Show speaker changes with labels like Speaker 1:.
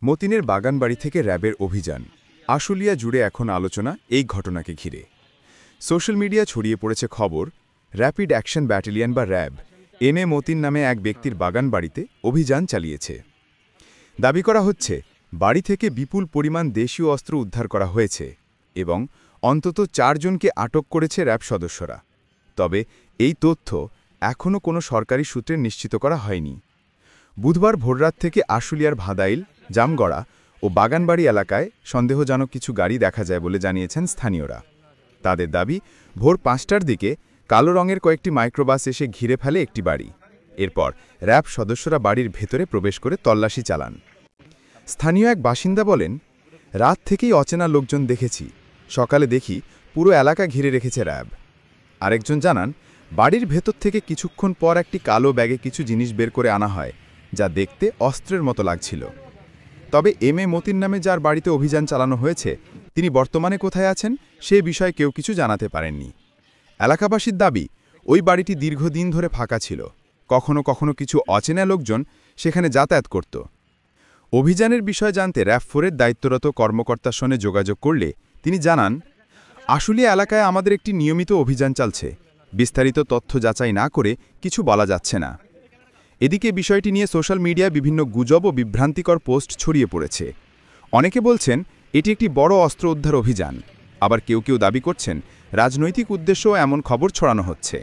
Speaker 1: মতিনের বাগানবাড়ি থেকে র্যাবের অভিযান আশুলিয়া জুড়ে এখন আলোচনা এই ঘটনাকে ঘিরে সোশ্যাল মিডিয়া ছড়িয়ে পড়েছে খবর র্যাপিড অ্যাকশন ব্যাটালিয়ন বা র্যাব মতিন নামে এক ব্যক্তির বাগানবাড়িতে অভিযান চালিয়েছে। দাবি করা হচ্ছে বাড়ি থেকে বিপুল পরিমাণ দেশীয় অস্ত্র উদ্ধার করা হয়েছে এবং অন্তত ৪ জনকে আটক করেছে র্যাব সদস্যরা। তবে এই তথ্য এখনও কোনো সরকারি সূত্রে নিশ্চিত করা হয়নি। বুধবার ভোররাত থেকে আশুলিয়ার ভাদাইল, জামগড়া ও বাগানবাড়ি এলাকায় সন্দেহজনক কিছু গাড়ি দেখা যায় বলে জানিয়েছেন স্থানীয়রা। তাদের দাবি, ভোর ৫টার দিকে কালো রঙের কয়েকটি মাইক্রোবাস এসে ঘিরে ফেলে একটি বাড়ি। এরপর র্যাব সদস্যরা বাড়ির ভেতরে প্রবেশ করে তল্লাশি চালান। স্থানীয় এক বাসিন্দা বলেন, রাত থেকেই অচেনা লোকজন দেখেছি, সকালে দেখি পুরো এলাকা ঘিরে রেখেছে র্যাব। আরেকজন জানান, বাড়ির ভেতর থেকে কিছুক্ষণ পর একটি কালো ব্যাগে কিছু জিনিস বের করে আনা হয়, যা দেখতে অস্ত্রের মতো লাগছিল। তবে মতিন নামে যার বাড়িতে অভিযান চালানো হয়েছে, তিনি বর্তমানে কোথায় আছেন সে বিষয়ে কেউ কিছু জানাতে পারেননি। এলাকাবাসীর দাবি, ওই বাড়িটি দীর্ঘদিন ধরে ফাঁকা ছিল, কখনো কখনো কিছু অচেনা লোকজন সেখানে যাতায়াত করত। অভিযানের বিষয় জানতে র্যাব-4-এর দায়িত্বরত কর্মকর্তার সঙ্গে যোগাযোগ করলে তিনি জানান, আশুলিয়া এলাকায় আমাদের একটি নিয়মিত অভিযান চলছে, বিস্তারিত তথ্য যাচাই না করে কিছু বলা যাচ্ছে না। এদিকে বিষয়টি নিয়ে সোশ্যাল মিডিয়ায় বিভিন্ন গুজব ও বিভ্রান্তিকর পোস্ট ছড়িয়ে পড়েছে। অনেকে বলছেন এটি একটি বড় অস্ত্র উদ্ধার অভিযান, আবার কেউ কেউ দাবি করছেন রাজনৈতিক উদ্দেশ্যেও এমন খবর ছড়ানো হচ্ছে।